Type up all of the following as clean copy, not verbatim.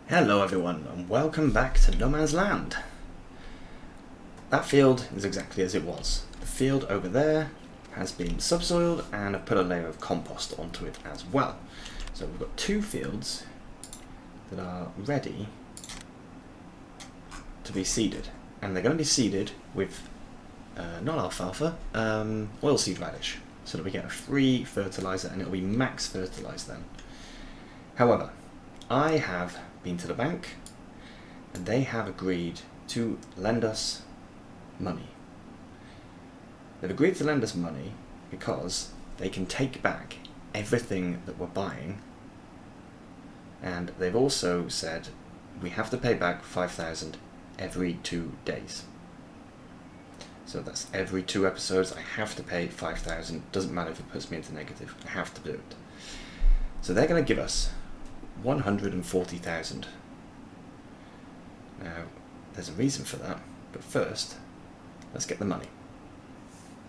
Hello everyone and welcome back to No Man's Land. That field is exactly as it was. The field over there has been subsoiled and I've put a layer of compost onto it as well. So we've got two fields that are ready to be seeded, and they're going to be seeded with not alfalfa, oilseed radish, so that we get a free fertilizer and it'll be max fertilized then. However, I have been to the bank and they have agreed to lend us money. They've agreed to lend us money because they can take back everything that we're buying, and they've also said we have to pay back 5,000 every 2 days. So that's every 2 episodes I have to pay 5,000. Doesn't matter if it puts me into negative, I have to do it. So they're going to give us 140,000. Now, there's a reason for that, but first, let's get the money.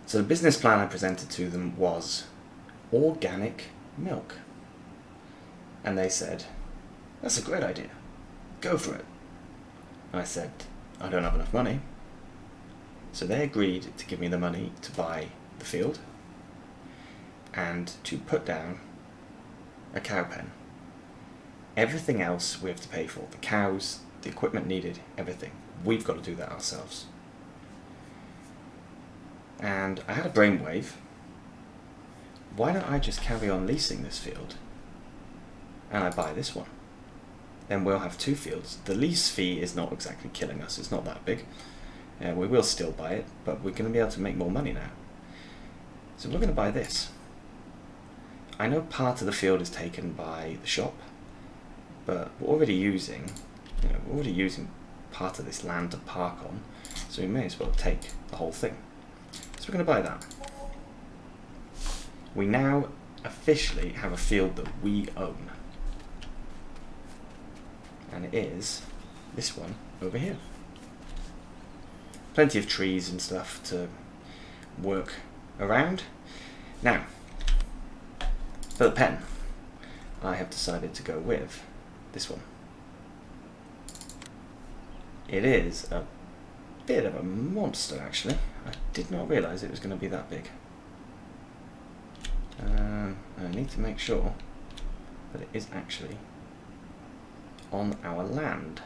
So the business plan I presented to them was organic milk. And they said, that's a great idea, go for it. I said, I don't have enough money. So they agreed to give me the money to buy the field and to put down a cow pen. Everything else we have to pay for. The cows, the equipment needed, everything. We've got to do that ourselves. And I had a brainwave. Why don't I just carry on leasing this field and I buy this one? Then we'll have 2 fields. The lease fee is not exactly killing us. It's not that big. We will still buy it, but we're going to be able to make more money now. So we're going to buy this. I know part of the field is taken by the shop, but we're already using, part of this land to park on, so we may as well take the whole thing. So we're going to buy that. We now officially have a field that we own, and it is this one over here. Plenty of trees and stuff to work around. Now, for the pen, I have decided to go with this one. It is a bit of a monster, actually. I did not realise it was going to be that big. I need to make sure that it is actually on our land.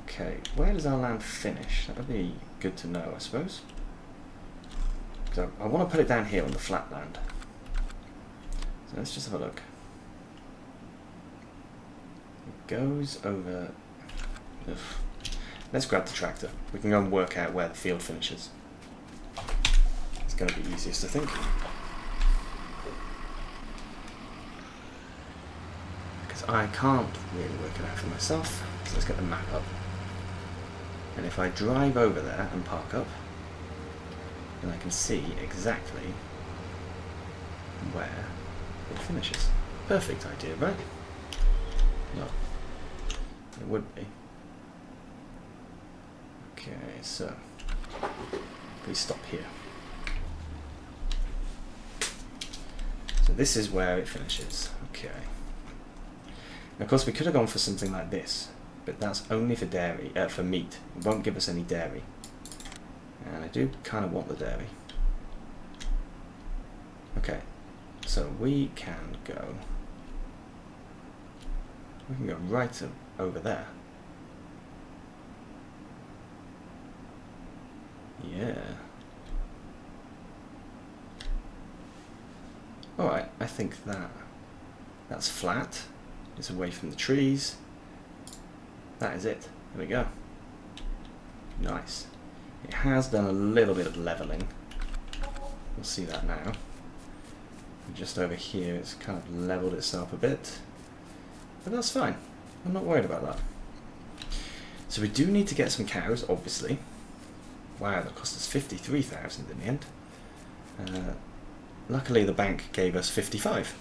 Okay, where does our land finish? That would be good to know, I suppose. So I want to put it down here on the flat land. So let's just have a look. It goes over... Ugh. Let's grab the tractor. We can go and work out where the field finishes. It's going to be easiest, I think. Because I can't really work it out for myself. So let's get the map up. And if I drive over there and park up, then I can see exactly where it finishes. Perfect idea, right? No, it would be. Okay, so please stop here. So this is where it finishes. Okay. Now, of course, we could have gone for something like this, but that's only for dairy, for meat. It won't give us any dairy. And I do kind of want the dairy. Okay, so we can go right over there. Yeah. Alright, I think that's flat. It's away from the trees. That is it. There we go. Nice. It has done a little bit of levelling. We'll see that now. Just over here it's kind of levelled itself a bit. But that's fine. I'm not worried about that. So we do need to get some cows, obviously. Wow, that cost us 53,000 in the end. Luckily the bank gave us 55.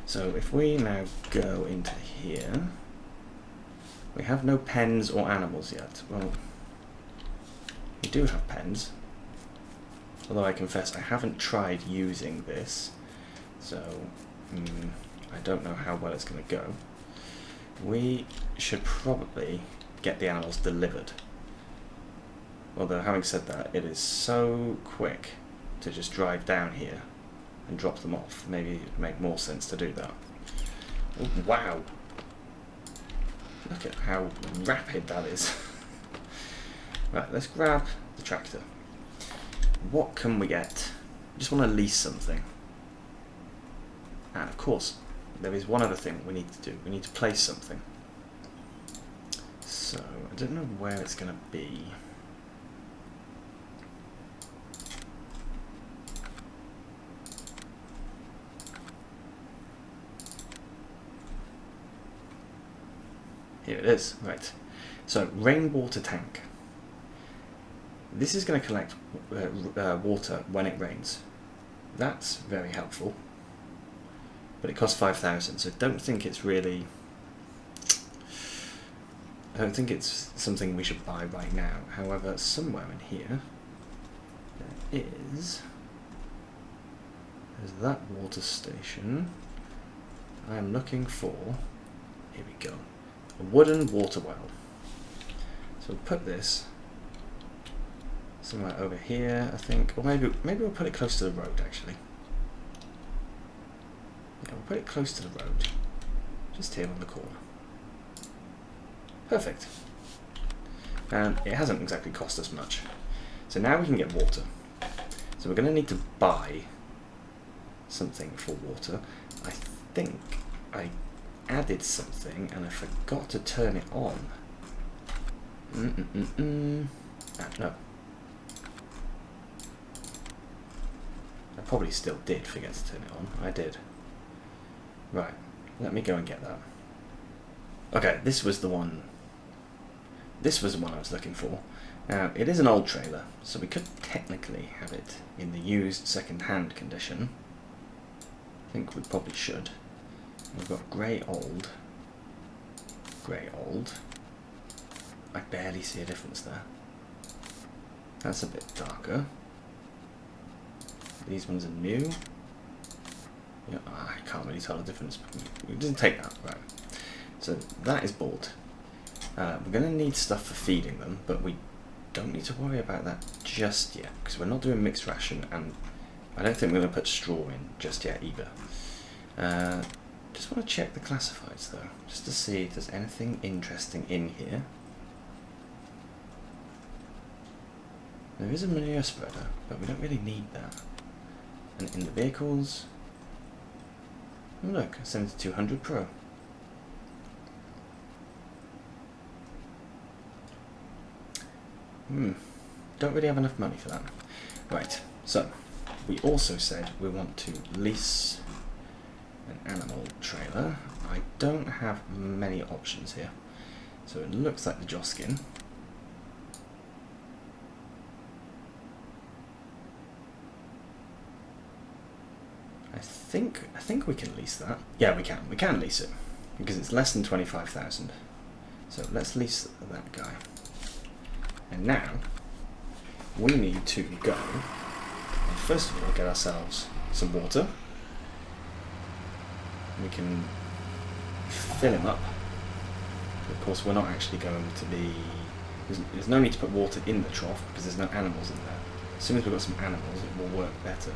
So if we now go into here, we have no pens or animals yet. Well, we do have pens. Although I confess I haven't tried using this, so I don't know how well it's going to go. We should probably get the animals delivered. Although having said that, it is so quick to just drive down here and drop them off. Maybe it would make more sense to do that. Oh, wow! Look at how rapid that is. Right, let's grab the tractor. What can we get? I just want to lease something. And of course, there is one other thing we need to do. We need to place something. So, I don't know where it's going to be. Here it is, right. So, rainwater tank. This is going to collect water when it rains. That's very helpful. But it costs 5,000, so I don't think it's really... I don't think it's something we should buy right now. However, somewhere in here, there's that water station. I am looking for, here we go, a wooden water well. So we'll put this somewhere over here, I think, or maybe we'll put it close to the road actually. Yeah, we'll put it close to the road, just here on the corner. Perfect. And it hasn't exactly cost us much. So now we can get water. So we're going to need to buy something for water. I think I added something and I forgot to turn it on. No. I probably still did forget to turn it on. I did. Right. Let me go and get that. Okay, this was the one. This was the one I was looking for. Now, it is an old trailer, so we could technically have it in the used second-hand condition. I think we probably should. We've got grey old. Grey old. I barely see a difference there. That's a bit darker. These ones are new. Yeah, I can't really tell the difference. We didn't take that, right. So that is bought. We're going to need stuff for feeding them, but we don't need to worry about that just yet, because we're not doing mixed ration, and I don't think we're going to put straw in just yet either. Just want to check the classifieds though, just to see if there's anything interesting in here. There is a manure spreader, but we don't really need that. And in the vehicles, oh look, 7200 Pro. Don't really have enough money for that. Right, so we also said we want to lease an animal trailer. I don't have many options here. So it looks like the Joskin. I think we can lease that. Yeah, we can. We can lease it because it's less than 25,000. So let's lease that guy. And now we need to go and first of all get ourselves some water. We can fill him up. Of course, we're not actually going to be... There's no need to put water in the trough because there's no animals in there. As soon as we've got some animals, it will work better.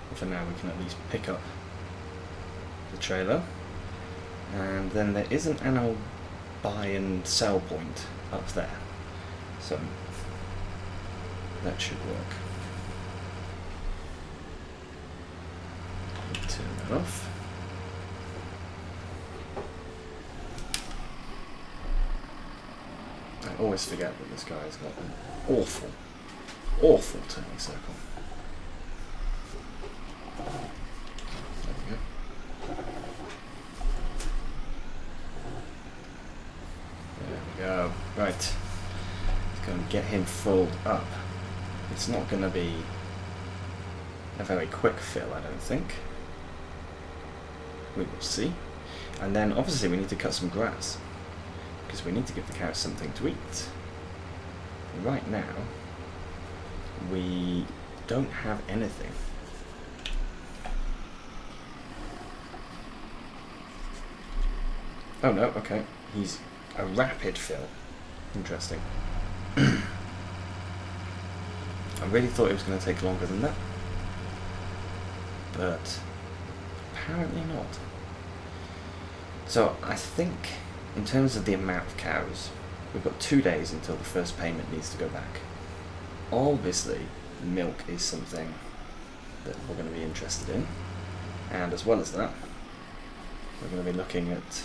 But for now, we can at least pick up the trailer. And then there is an animal buy and sell point up there. So that should work. Turn that off. I always forget that this guy's got an awful turning circle. There we go. There we go. Right. Let's go and get him filled up. It's not going to be a very quick fill, I don't think. We will see. And then obviously we need to cut some grass because we need to give the cows something to eat. Right now we don't have anything. Oh no, okay. He's a rapid fill. Interesting. I really thought it was going to take longer than that. But apparently not. So I think in terms of the amount of cows, we've got 2 days until the first payment needs to go back. Obviously, milk is something that we're going to be interested in. And as well as that, we're going to be looking at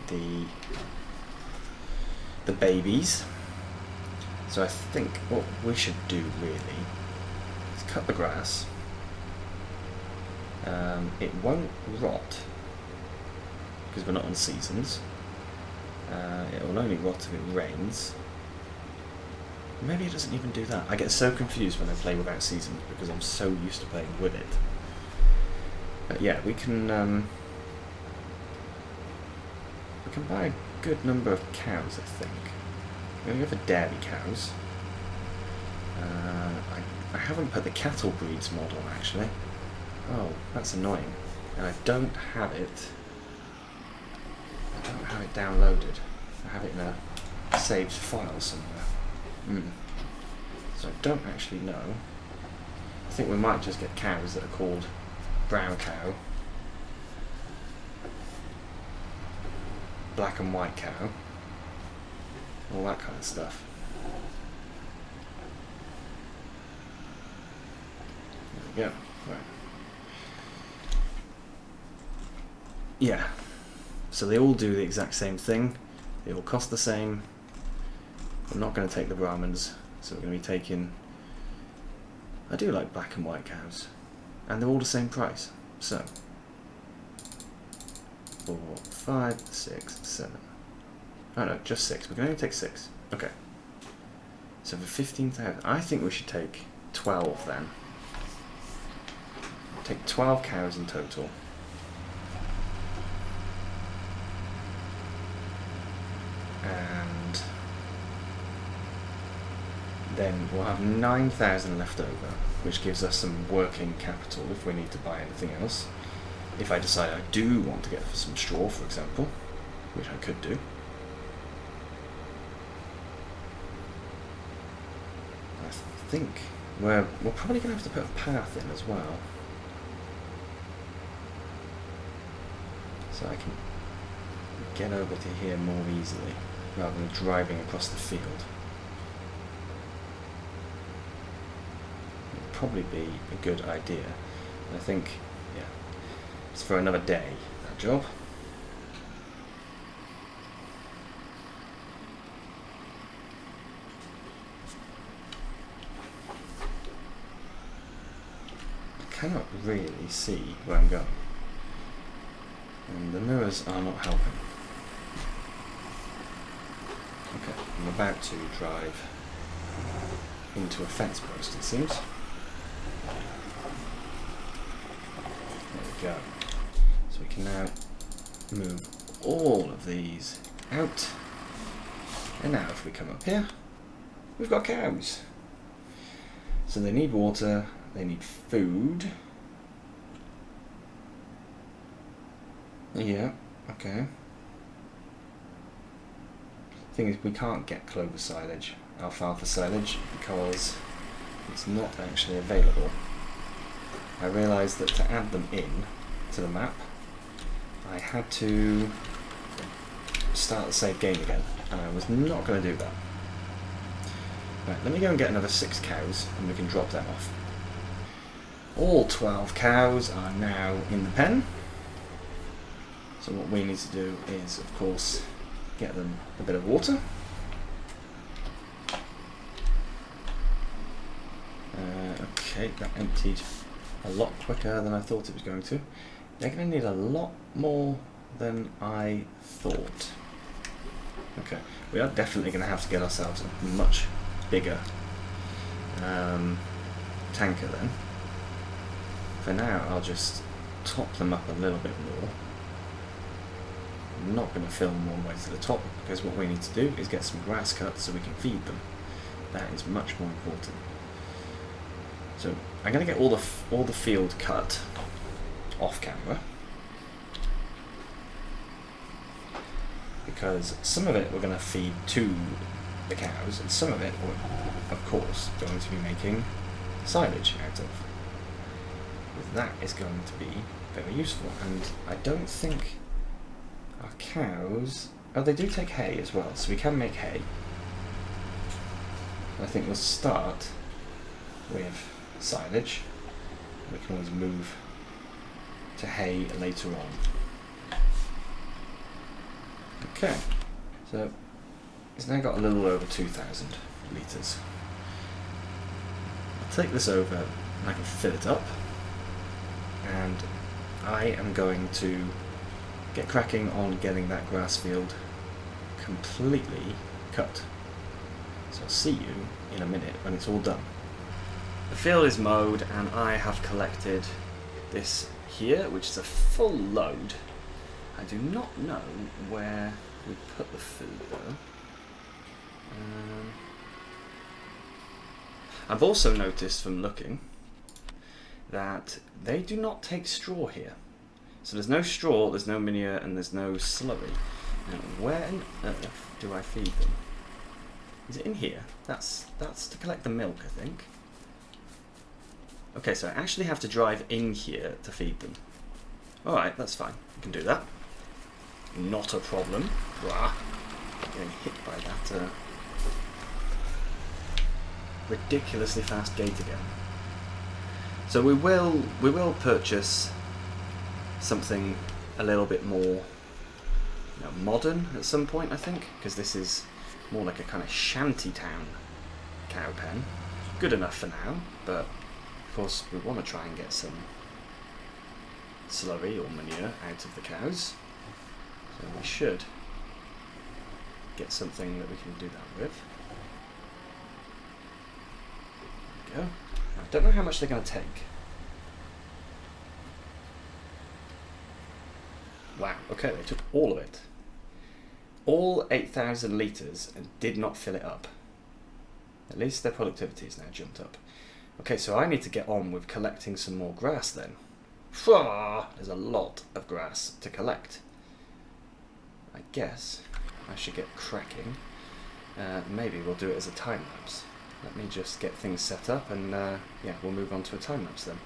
the babies. So I think what we should do really is cut the grass. It won't rot because we're not on seasons. It will only rot if it rains. Maybe it doesn't even do that. I get so confused when I play without seasons because I'm so used to playing with it. But yeah, we can buy a good number of cows, I think. We're going to go for dairy cows. I haven't put the cattle breeds mod on actually. Oh, that's annoying. And I don't have it. I don't have it downloaded. I have it in a saved file somewhere. So I don't actually know. I think we might just get cows that are called brown cow, black and white cow, all that kind of stuff. There we go. Right. Yeah. So they all do the exact same thing. They all cost the same. I'm not going to take the Brahmins, so we're going to be taking... I do like black and white cows. And they're all the same price. So 4, 5, 6, 7. Oh no, just 6. We can only take 6. Okay. So for 15,000, I think we should take 12 then. Take 12 cows in total. And then we'll have 9,000 left over, which gives us some working capital if we need to buy anything else. If I decide I do want to get some straw, for example, which I could do. I think we're probably going to have to put a path in as well. So I can get over to here more easily, rather than driving across the field. It'd probably be a good idea. And I think, yeah, it's for another day, that job. I cannot really see where I'm going. And the mirrors are not helping. Okay, I'm about to drive into a fence post, it seems. There we go. So we can now move all of these out. And now if we come up here, we've got cows. So they need water, they need food. Yeah, okay. Thing is, we can't get clover silage, alfalfa silage, because it's not actually available. I realised that to add them in to the map, I had to start the save game again, and I was not going to do that. Right, let me go and get another 6 cows, and we can drop them off. All 12 cows are now in the pen. So what we need to do is, of course, get them a bit of water. Okay, that emptied a lot quicker than I thought it was going to. They're going to need a lot more than I thought. Okay, we are definitely going to have to get ourselves a much bigger tanker then. For now, I'll just top them up a little bit more. I'm not going to fill them all the way to the top, because what we need to do is get some grass cut so we can feed them. That is much more important. So I'm going to get all the field cut off camera, because some of it we're going to feed to the cows, and some of it we're, of course, going to be making silage out of. That is going to be very useful, and I don't think our cows... Oh, they do take hay as well, so we can make hay. I think we'll start with silage. We can always move to hay later on. Okay, so it's now got a little over 2,000 litres. I'll take this over and I can fill it up, and I am going to get cracking on getting that grass field completely cut. So I'll see you in a minute when it's all done. The field is mowed and I have collected this here, which is a full load. I do not know where we put the food though. I've also noticed from looking that they do not take straw here. So there's no straw, there's no manure, and there's no slurry. Now, where on earth do I feed them? Is it in here? That's to collect the milk, I think. Okay, so I actually have to drive in here to feed them. Alright, that's fine. We can do that. Not a problem. Blah. Getting hit by that ridiculously fast gate again. So we will purchase something a little bit more modern at some point, I think, because this is more like a kind of shanty town cow pen. Good enough for now, but of course we want to try and get some slurry or manure out of the cows. So we should get something that we can do that with. There we go. I don't know how much they're going to take. Wow, okay, they took all of it. All 8,000 litres and did not fill it up. At least their productivity is now jumped up. Okay, so I need to get on with collecting some more grass then. There's a lot of grass to collect. I guess I should get cracking. Maybe we'll do it as a time lapse. Let me just get things set up and yeah, we'll move on to a time lapse then.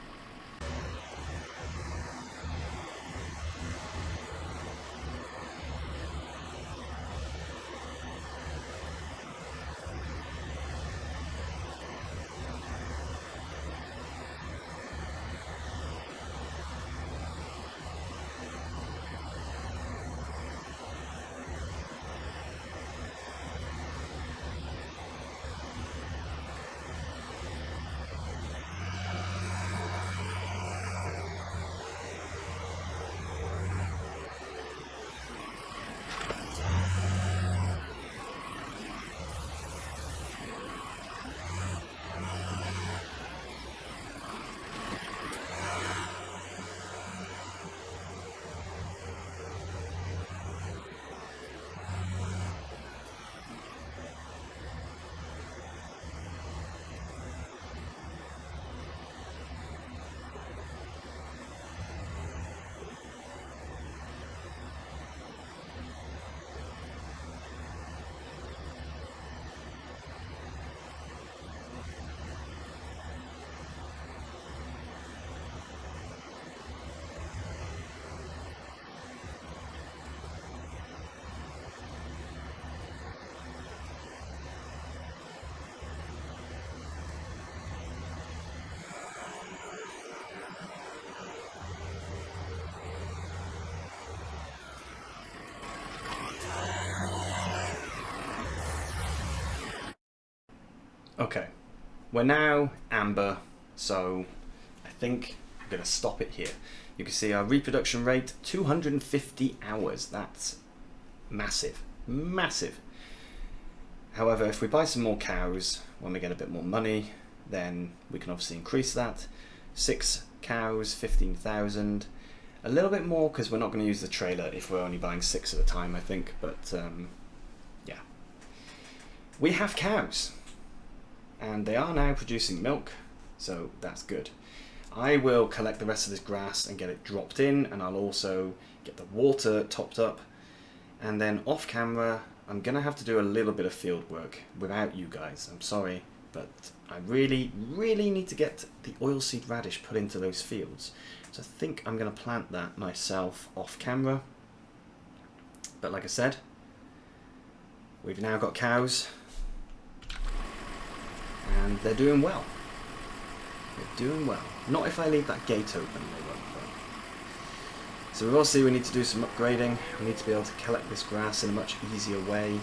Okay, we're now amber, so I think I'm going to stop it here. You can see our reproduction rate, 250 hours. That's massive, massive. However, if we buy some more cows when we get a bit more money, then we can obviously increase that. 6 cows, 15,000. A little bit more because we're not going to use the trailer if we're only buying 6 at a time, I think. But yeah, we have cows. And they are now producing milk, So that's good. I will collect the rest of this grass and get it dropped in, and I'll also get the water topped up. And then off camera, I'm going to have to do a little bit of field work without you guys. I'm sorry, but I really, really need to get the oilseed radish put into those fields. So I think I'm going to plant that myself off camera. But like I said, we've now got cows, and they're doing well. They're doing well. Not if I leave that gate open, they won't. So obviously we need to do some upgrading. We need to be able to collect this grass in a much easier way.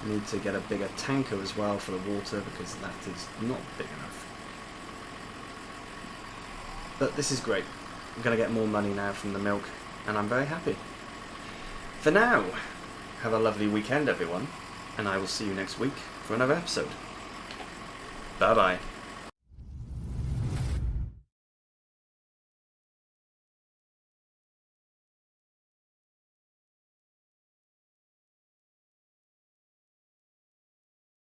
We need to get a bigger tanker as well for the water, because that is not big enough. But this is great. I'm going to get more money now from the milk, and I'm very happy. For now, have a lovely weekend everyone, and I will see you next week for another episode. Bye bye.